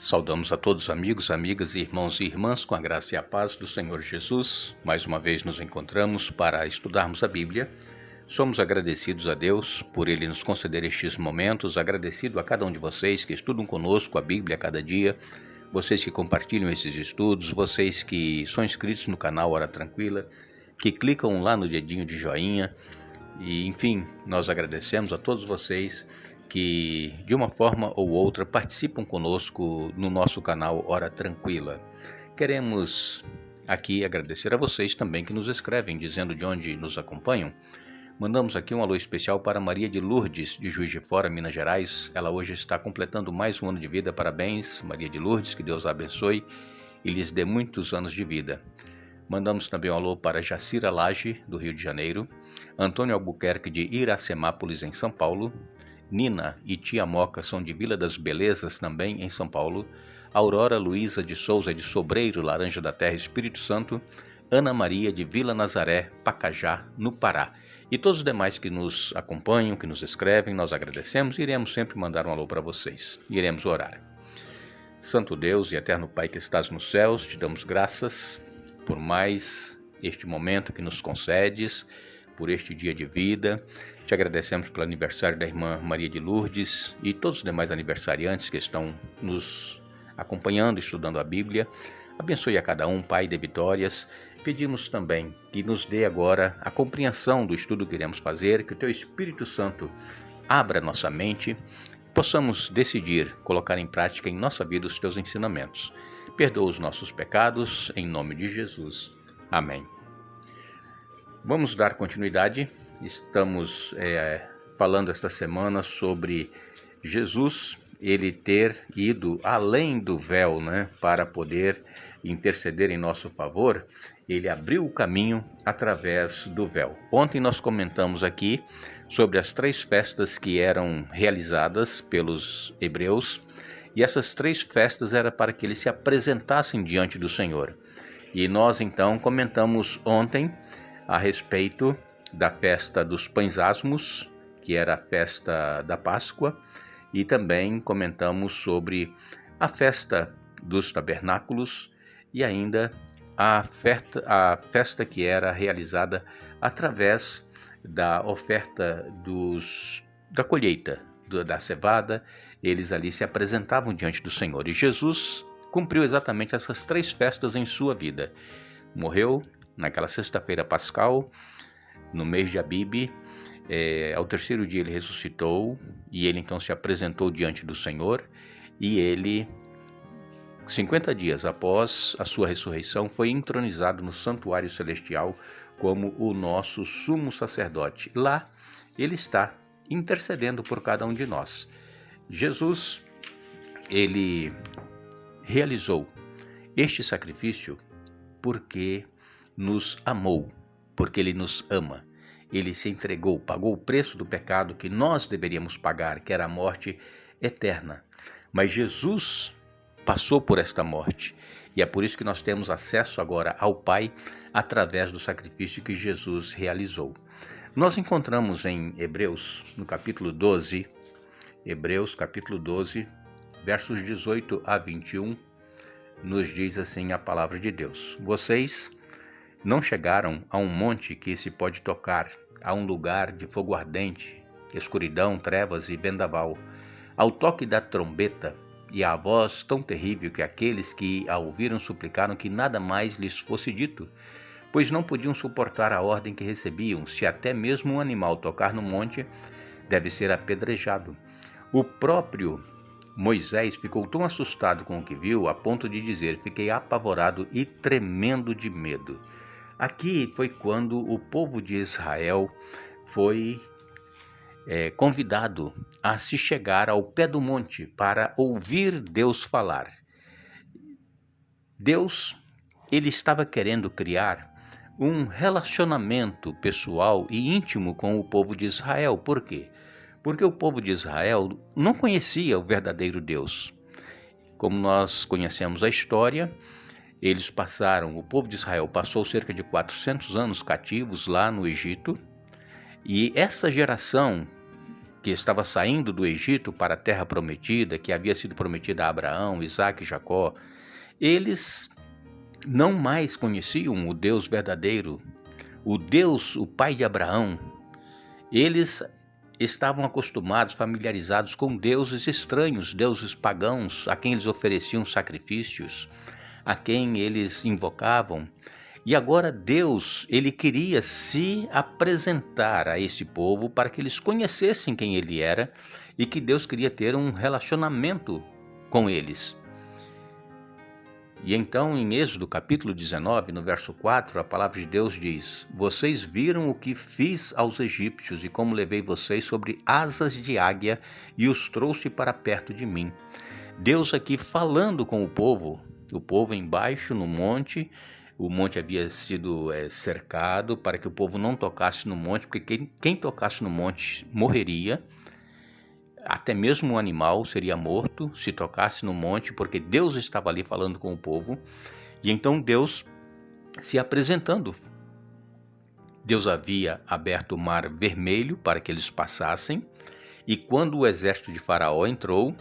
Saudamos a todos os amigos, amigas, irmãos e irmãs com a graça e a paz do Senhor Jesus. Mais uma vez nos encontramos para estudarmos a Bíblia. Somos agradecidos a Deus por Ele nos conceder estes momentos, agradecido a cada um de vocês que estudam conosco a Bíblia a cada dia, vocês que compartilham esses estudos, vocês que são inscritos no canal Hora Tranquila, que clicam lá no dedinho de joinha e, enfim, nós agradecemos a todos vocês que de uma forma ou outra participam conosco no nosso canal Hora Tranquila. Queremos aqui agradecer a vocês também que nos escrevem dizendo de onde nos acompanham. Mandamos aqui um alô especial para Maria de Lourdes, de Juiz de Fora, Minas Gerais. Ela hoje está completando mais um ano de vida. Parabéns, Maria de Lourdes, que Deus a abençoe e lhes dê muitos anos de vida. Mandamos também um alô para Jacira Lage, do Rio de Janeiro, Antônio Albuquerque, de Iracemápolis, em São Paulo, Nina e Tia Moca são de Vila das Belezas, também em São Paulo, Aurora Luísa de Souza, de Sobreiro, Laranja da Terra, Espírito Santo, Ana Maria, de Vila Nazaré, Pacajá, no Pará. E todos os demais que nos acompanham, que nos escrevem, nós agradecemos e iremos sempre mandar um alô para vocês. Iremos orar. Santo Deus e eterno Pai que estás nos céus, te damos graças por mais este momento que nos concedes, por este dia de vida. Te agradecemos pelo aniversário da irmã Maria de Lourdes e todos os demais aniversariantes que estão nos acompanhando, estudando a Bíblia. Abençoe a cada um, Pai, dê vitórias. Pedimos também que nos dê agora a compreensão do estudo que iremos fazer, que o Teu Espírito Santo abra nossa mente, possamos decidir colocar em prática em nossa vida os Teus ensinamentos. Perdoa os nossos pecados, em nome de Jesus. Amém. Vamos dar continuidade. Estamos falando esta semana sobre Jesus, ele ter ido além do véu, para poder interceder em nosso favor. Ele abriu o caminho através do véu. Ontem nós comentamos aqui sobre as 3 festas que eram realizadas pelos hebreus, e essas 3 festas eram para que eles se apresentassem diante do Senhor. E nós então comentamos ontem a respeito da festa dos pães asmos, que era a festa da Páscoa, e também comentamos sobre a festa dos tabernáculos e ainda a festa que era realizada através da oferta da colheita, da cevada. Eles ali se apresentavam diante do Senhor. E Jesus cumpriu exatamente essas 3 festas em sua vida. Morreu naquela sexta-feira pascal, no mês de Abibe. Ao 3º dia ele ressuscitou e ele então se apresentou diante do Senhor, e ele, 50 dias após a sua ressurreição, foi entronizado no santuário celestial como o nosso sumo sacerdote. Lá ele está intercedendo por cada um de nós. Jesus, ele realizou este sacrifício porque nos amou, porque ele nos ama. Ele se entregou, pagou o preço do pecado que nós deveríamos pagar, que era a morte eterna. Mas Jesus passou por esta morte, e é por isso que nós temos acesso agora ao Pai através do sacrifício que Jesus realizou. Nós encontramos em Hebreus, no capítulo 12, versos 18 a 21, nos diz assim a palavra de Deus: Vocês não chegaram a um monte que se pode tocar, a um lugar de fogo ardente, escuridão, trevas e vendaval, ao toque da trombeta e à voz tão terrível que aqueles que a ouviram suplicaram que nada mais lhes fosse dito, pois não podiam suportar a ordem que recebiam. Se até mesmo um animal tocar no monte, deve ser apedrejado. O próprio Moisés ficou tão assustado com o que viu, a ponto de dizer: Fiquei apavorado e tremendo de medo. Aqui foi quando o povo de Israel foi convidado a se chegar ao pé do monte para ouvir Deus falar. Deus, ele estava querendo criar um relacionamento pessoal e íntimo com o povo de Israel. Por quê? Porque o povo de Israel não conhecia o verdadeiro Deus. Como nós conhecemos a história, o povo de Israel passou cerca de 400 anos cativos lá no Egito, e essa geração que estava saindo do Egito para a terra prometida, que havia sido prometida a Abraão, Isaque e Jacó, eles não mais conheciam o Deus verdadeiro, o Deus, o pai de Abraão. Eles estavam acostumados, familiarizados com deuses estranhos, deuses pagãos, a quem eles ofereciam sacrifícios, a quem eles invocavam. E agora Deus, ele queria se apresentar a esse povo para que eles conhecessem quem ele era e que Deus queria ter um relacionamento com eles. E então, em Êxodo capítulo 19, no verso 4, a palavra de Deus diz: Vocês viram o que fiz aos egípcios e como levei vocês sobre asas de águia e os trouxe para perto de mim. Deus aqui falando com o povo embaixo no monte. O monte havia sido cercado para que o povo não tocasse no monte, porque quem tocasse no monte morreria. Até mesmo um animal seria morto se tocasse no monte, porque Deus estava ali falando com o povo. E então Deus se apresentando. Deus havia aberto o mar vermelho para que eles passassem, e quando o exército de Faraó entrou,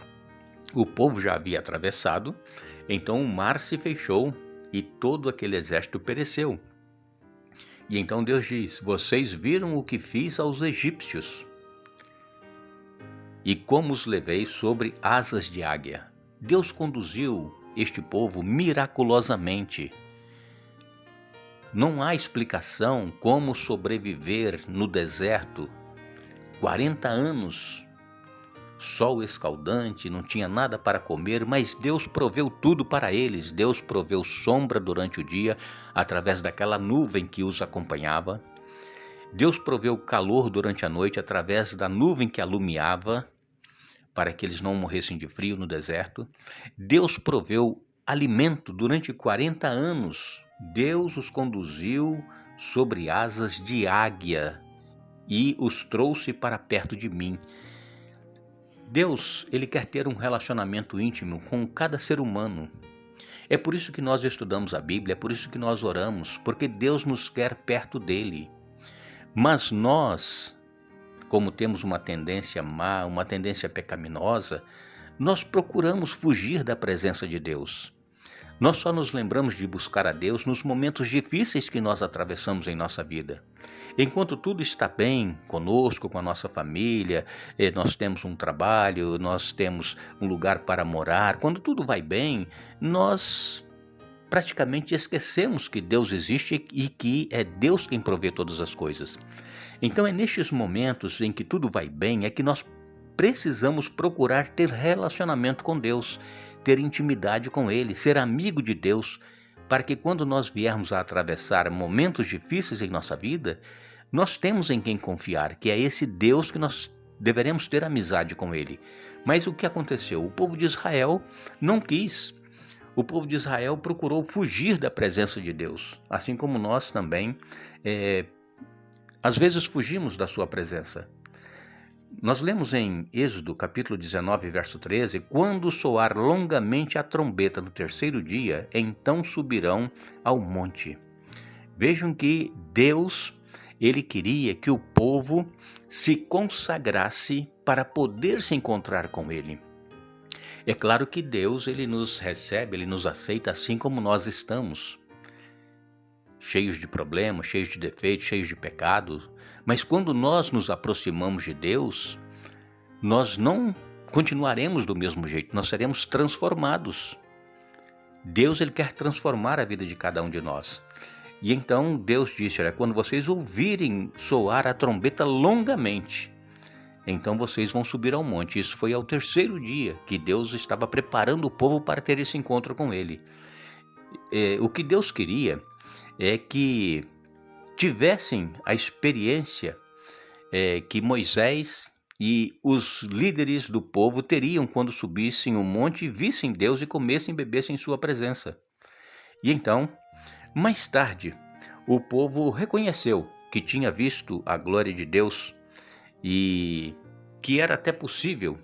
o povo já havia atravessado, então o mar se fechou e todo aquele exército pereceu. E então Deus diz: Vocês viram o que fiz aos egípcios e como os levei sobre asas de águia. Deus conduziu este povo miraculosamente. Não há explicação como sobreviver no deserto. 40 anos, sol escaldante, não tinha nada para comer, mas Deus proveu tudo para eles. Deus proveu sombra durante o dia, através daquela nuvem que os acompanhava. Deus proveu calor durante a noite através da nuvem que alumiava, para que eles não morressem de frio no deserto. Deus proveu alimento durante 40 anos. Deus os conduziu sobre asas de águia e os trouxe para perto de mim. Deus, ele quer ter um relacionamento íntimo com cada ser humano. É por isso que nós estudamos a Bíblia, é por isso que nós oramos, porque Deus nos quer perto dele. Mas nós, como temos uma tendência má, uma tendência pecaminosa, nós procuramos fugir da presença de Deus. Nós só nos lembramos de buscar a Deus nos momentos difíceis que nós atravessamos em nossa vida. Enquanto tudo está bem conosco, com a nossa família, nós temos um trabalho, nós temos um lugar para morar, quando tudo vai bem, nós praticamente esquecemos que Deus existe e que é Deus quem provê todas as coisas. Então é nestes momentos em que tudo vai bem é que nós precisamos procurar ter relacionamento com Deus, ter intimidade com Ele, ser amigo de Deus, para que quando nós viermos a atravessar momentos difíceis em nossa vida, nós temos em quem confiar, que é esse Deus que nós deveremos ter amizade com Ele. Mas o que aconteceu? O povo de Israel não quis. O povo de Israel procurou fugir da presença de Deus, assim como nós também, às vezes fugimos da sua presença. Nós lemos em Êxodo capítulo 19, verso 13, quando soar longamente a trombeta no terceiro dia, então subirão ao monte. Vejam que Deus, ele queria que o povo se consagrasse para poder se encontrar com ele. É claro que Deus, ele nos recebe, ele nos aceita assim como nós estamos, cheios de problemas, cheios de defeitos, cheios de pecados, mas quando nós nos aproximamos de Deus, nós não continuaremos do mesmo jeito, nós seremos transformados. Deus, ele quer transformar a vida de cada um de nós. E então Deus disse: olha, quando vocês ouvirem soar a trombeta longamente, então vocês vão subir ao monte. Isso foi ao terceiro dia que Deus estava preparando o povo para ter esse encontro com ele. O que Deus queria é que tivessem a experiência que Moisés e os líderes do povo teriam quando subissem o monte e vissem Deus e comessem e bebessem em sua presença. E então, mais tarde, o povo reconheceu que tinha visto a glória de Deus e que era até possível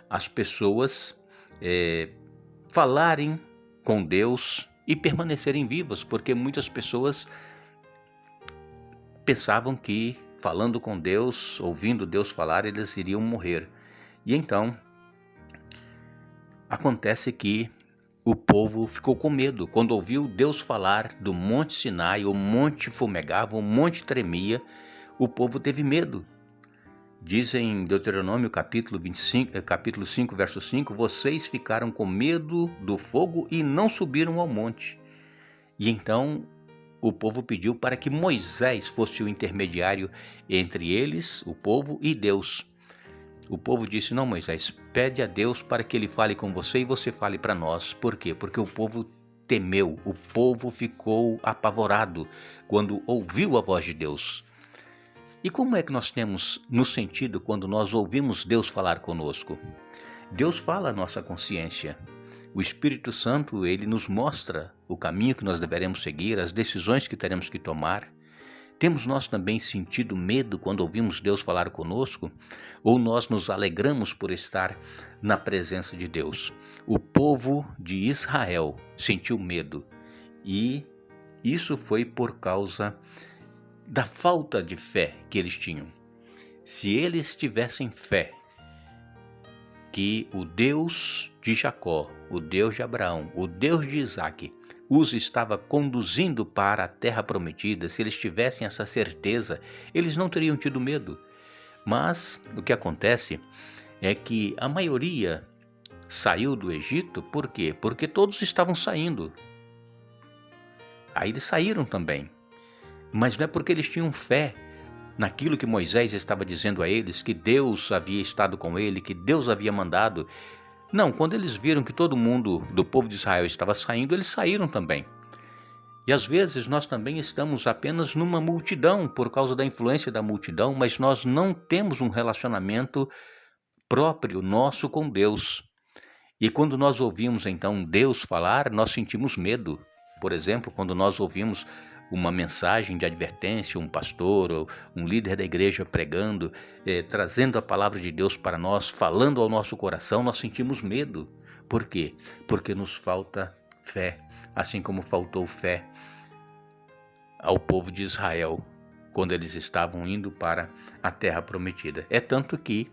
as pessoas falarem com Deus e permanecerem vivas, porque muitas pessoas pensavam que falando com Deus, ouvindo Deus falar, eles iriam morrer. E então, acontece que o povo ficou com medo. Quando ouviu Deus falar do Monte Sinai, o monte fumegava, o monte tremia, o povo teve medo. Diz em Deuteronômio capítulo 5, verso 5, vocês ficaram com medo do fogo e não subiram ao monte. E então o povo pediu para que Moisés fosse o intermediário entre eles, o povo, e Deus. O povo disse, não, Moisés, pede a Deus para que ele fale com você e você fale para nós. Por quê? Porque o povo temeu, o povo ficou apavorado quando ouviu a voz de Deus. E como é que nós temos no sentido quando nós ouvimos Deus falar conosco? Deus fala à nossa consciência. O Espírito Santo, ele nos mostra o caminho que nós deveremos seguir, as decisões que teremos que tomar. Temos nós também sentido medo quando ouvimos Deus falar conosco? Ou nós nos alegramos por estar na presença de Deus? O povo de Israel sentiu medo e isso foi por causa da falta de fé que eles tinham. Se eles tivessem fé que o Deus de Jacó, o Deus de Abraão, o Deus de Isaque, os estava conduzindo para a terra prometida, se eles tivessem essa certeza, eles não teriam tido medo. Mas o que acontece é que a maioria saiu do Egito, por quê? Porque todos estavam saindo. Aí eles saíram também. Mas não é porque eles tinham fé naquilo que Moisés estava dizendo a eles, que Deus havia estado com ele, que Deus havia mandado. Não, quando eles viram que todo mundo do povo de Israel estava saindo, eles saíram também. E às vezes nós também estamos apenas numa multidão, por causa da influência da multidão, mas nós não temos um relacionamento próprio nosso com Deus. E quando nós ouvimos então Deus falar, nós sentimos medo. Por exemplo, quando nós ouvimos uma mensagem de advertência, um pastor ou um líder da igreja pregando, trazendo a palavra de Deus para nós, falando ao nosso coração, nós sentimos medo. Por quê? Porque nos falta fé, assim como faltou fé ao povo de Israel quando eles estavam indo para a terra prometida. É tanto que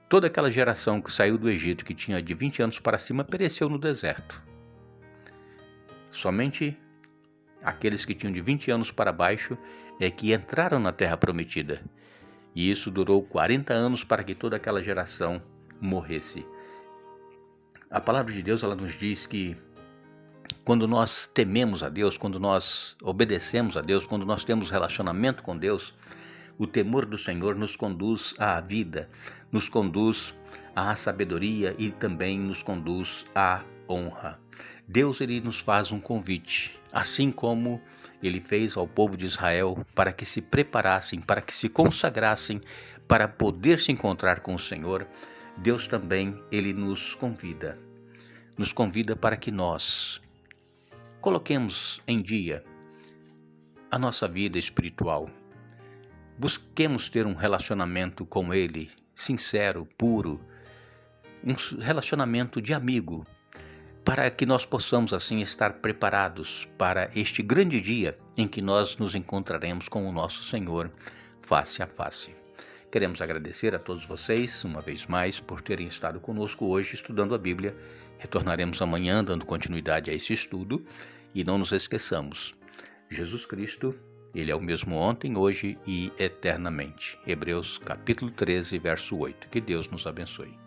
toda aquela geração que saiu do Egito, que tinha de 20 anos para cima, pereceu no deserto. Somente aqueles que tinham de 20 anos para baixo é que entraram na terra prometida. E isso durou 40 anos para que toda aquela geração morresse. A palavra de Deus, ela nos diz que quando nós tememos a Deus, quando nós obedecemos a Deus, quando nós temos relacionamento com Deus, o temor do Senhor nos conduz à vida, nos conduz à sabedoria e também nos conduz à honra. Deus, ele nos faz um convite, assim como ele fez ao povo de Israel para que se preparassem, para que se consagrassem, para poder se encontrar com o Senhor. Deus também, ele nos convida para que nós coloquemos em dia a nossa vida espiritual. Busquemos ter um relacionamento com ele, sincero, puro, um relacionamento de amigo, para que nós possamos assim estar preparados para este grande dia em que nós nos encontraremos com o nosso Senhor face a face. Queremos agradecer a todos vocês, uma vez mais, por terem estado conosco hoje estudando a Bíblia. Retornaremos amanhã dando continuidade a esse estudo e não nos esqueçamos, Jesus Cristo, ele é o mesmo ontem, hoje e eternamente. Hebreus capítulo 13, verso 8. Que Deus nos abençoe.